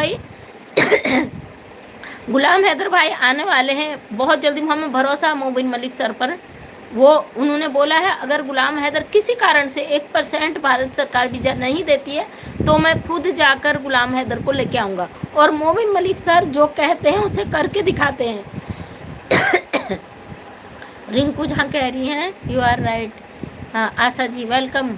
भाई गुलाम हैदर भाई आने वाले हैं बहुत जल्दी, हमें भरोसा है मोबिन मलिक सर पर। वो उन्होंने बोला है अगर गुलाम हैदर किसी कारण से 1% भारत सरकार वीजा नहीं देती है तो मैं खुद जाकर गुलाम हैदर को लेके आऊँगा। और मोबिन मलिक सर जो कहते हैं उसे करके दिखाते हैं। रिंकू जहाँ कह रही हैं यू आर राइट। हाँ आशा जी वेलकम।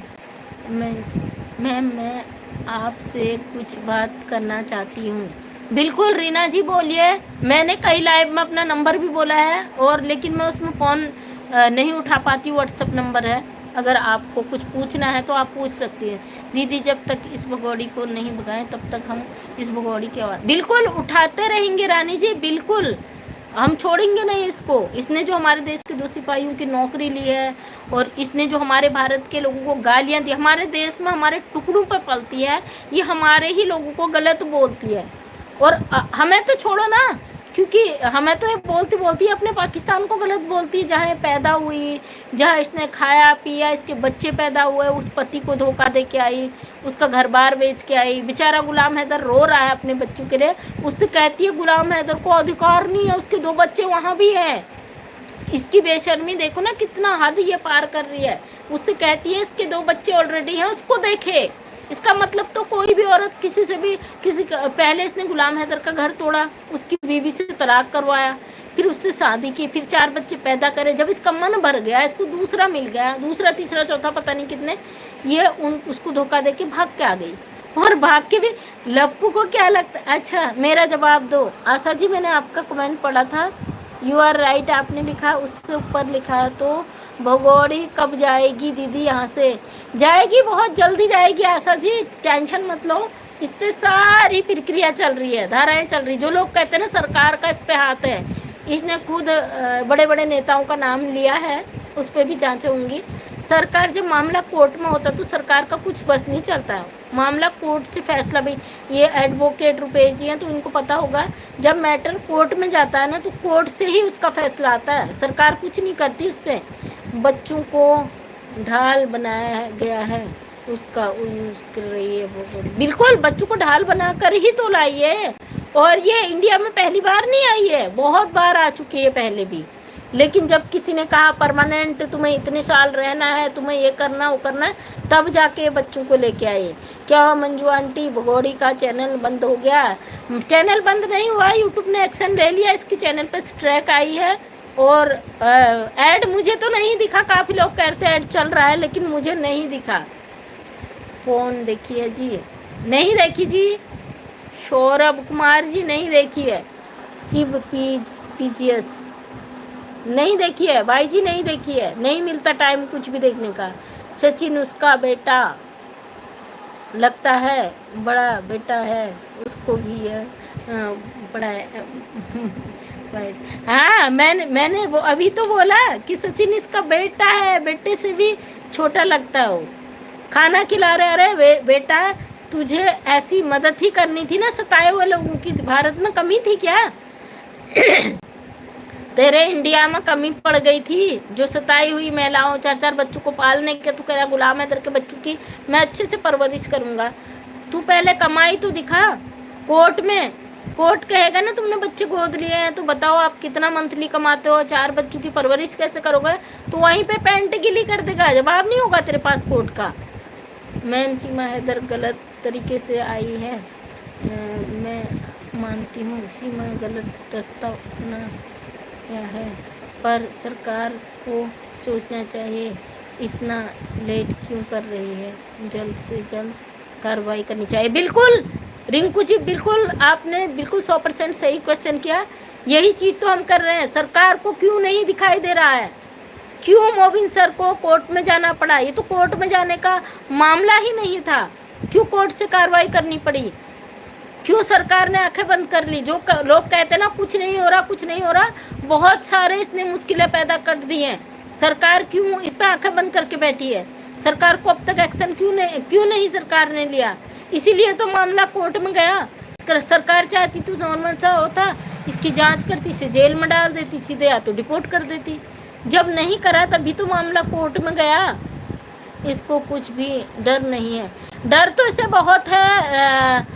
मैं आपसे कुछ बात करना चाहती हूँ। बिल्कुल रीना जी बोलिए। मैंने कई लाइव में अपना नंबर भी बोला है और लेकिन मैं उसमें फ़ोन नहीं उठा पाती, व्हाट्सअप नंबर है। अगर आपको कुछ पूछना है तो आप पूछ सकती हैं। दीदी जब तक इस भगोड़ी को नहीं भगाएं तब तक हम इस भगोड़ी की आवाज़ बिल्कुल उठाते रहेंगे रानी जी, बिल्कुल हम छोड़ेंगे नहीं इसको। इसने जो हमारे देश के 2 सिपाहियों की नौकरी ली है और इसने जो हमारे भारत के लोगों को गालियाँ दी, हमारे देश में हमारे टुकड़ों पर पलती है, ये हमारे ही लोगों को गलत बोलती है। और हमें तो छोड़ो ना, क्योंकि हमें तो ये बोलती अपने पाकिस्तान को गलत बोलती है, जहाँ ये पैदा हुई, जहाँ इसने खाया पिया, इसके बच्चे पैदा हुए, उस पति को धोखा दे के आई, उसका घर बार बेच के आई। बेचारा गुलाम हैदर रो रहा है अपने बच्चों के लिए, उससे कहती है गुलाम हैदर को अधिकार नहीं है, उसके 2 बच्चे वहाँ भी हैं। इसकी बेशर्मी देखो ना, कितना हद ये पार कर रही है। उससे कहती है इसके 2 बच्चे ऑलरेडी हैं, उसको देखे। इसका मतलब तो कोई भी औरत किसी से भी पहले इसने गुलाम हैदर का घर तोड़ा, उसकी बीवी से तलाक करवाया, फिर उससे शादी की, फिर 4 बच्चे पैदा करे। जब इसका मन भर गया, इसको दूसरा मिल गया, दूसरा तीसरा चौथा पता नहीं कितने, ये उसको धोखा दे के भाग के आ गई। और भाग के भी लप्पू को क्या लगता है। अच्छा मेरा जवाब दो आशा जी, मैंने आपका कमेंट पढ़ा था, यू आर राइट आपने लिखा, उससे ऊपर लिखा है तो भगोड़ी कब जाएगी दीदी? यहाँ से जाएगी, बहुत जल्दी जाएगी आशा जी, टेंशन मत लो। इस पे सारी प्रक्रिया चल रही है, धाराएं चल रही। जो लोग कहते हैं ना सरकार का इस पे हाथ है, इसने खुद बड़े बड़े नेताओं का नाम लिया है, उस पर भी जांचें होंगी। सरकार जब मामला कोर्ट में होता तो सरकार का कुछ बस नहीं चलता है, मामला कोर्ट से फैसला भी। ये एडवोकेट रुपेश जी हैं तो उनको पता होगा, जब मैटर कोर्ट में जाता है ना तो कोर्ट से ही उसका फैसला आता है, सरकार कुछ नहीं करती उस पर। बच्चों को ढाल बनाया गया है, उसका कर रही है वो, बिल्कुल बच्चों को ढाल बना कर ही तो लाई है। और ये इंडिया में पहली बार नहीं आई है, बहुत बार आ चुकी है पहले भी। लेकिन जब किसी ने कहा परमानेंट तुम्हें इतने साल रहना है, तुम्हें ये करना वो करना है, तब जाके बच्चों को लेके आए। क्या मंजू आंटी भगोड़ी का चैनल बंद हो गया? चैनल बंद नहीं हुआ, यूट्यूब ने एक्शन ले लिया, इसके चैनल पर स्ट्राइक आई है। और ऐड मुझे तो नहीं दिखा, काफ़ी लोग कहते हैं ऐड चल रहा है, लेकिन मुझे नहीं दिखा। फोन देखिए जी, नहीं देखी जी। सौरभ कुमार जी नहीं देखी है। शिव पीजीएस नहीं देखी है, भाई जी नहीं देखी है, नहीं मिलता टाइम कुछ भी देखने का। सचिन उसका बेटा लगता है, बड़ा बेटा है, उसको भी है बड़ा है। हाँ मैंने वो अभी तो बोला कि सचिन इसका बेटा है, बेटे से भी छोटा लगता है वो। खाना खिला रहे, अरे बेटा तुझे ऐसी मदद ही करनी थी ना सताए हुए लोगों की, भारत में कमी थी क्या? तेरे इंडिया में कमी पड़ गई थी, जो सताई हुई महिलाओं 4-4 बच्चों को पालने के, तू कह रहा गुलाम हैदर के बच्चों की मैं अच्छे से परवरिश करूंगा। तू पहले कमाई तो दिखा कोर्ट में, कोर्ट कहेगा ना तुमने बच्चे गोद लिए हैं तो बताओ आप कितना मंथली कमाते हो, 4 बच्चों की परवरिश कैसे करोगे? तो वहीं पे पैंट गिली कर देगा, जवाब नहीं होगा तेरे पास कोर्ट का। मैम सीमा हैदर गलत तरीके से आई है, मैं मानती हूँ सीमा गलत रास्ता अपना है, पर सरकार को सोचना चाहिए इतना लेट क्यों कर रही है, जल्द से जल्द कार्रवाई करनी चाहिए। बिल्कुल रिंकू जी, बिल्कुल आपने बिल्कुल 100% सही क्वेश्चन किया। यही चीज़ तो हम कर रहे हैं। सरकार को क्यों नहीं दिखाई दे रहा है, क्यों मोबिन सर को कोर्ट में जाना पड़ा? ये तो कोर्ट में जाने का मामला ही नहीं था, क्यों कोर्ट से कार्रवाई करनी पड़ी? क्यों सरकार ने आंखें बंद कर ली? जो लोग कहते ना कुछ नहीं हो रहा, कुछ नहीं हो रहा, बहुत सारे इसने मुश्किलें पैदा कर दी हैं। सरकार क्यों इस पर आंखें बंद करके बैठी है? सरकार को अब तक एक्शन क्यों नहीं सरकार ने लिया? इसीलिए तो मामला कोर्ट में गया। सरकार चाहती तो नॉर्मल सा होता, इसकी जांच करती, इसे जेल में डाल देती सीधे, या तो डिपोर्ट कर देती। जब नहीं करा तभी तो मामला कोर्ट में गया। इसको कुछ भी डर नहीं है। डर तो इसे बहुत है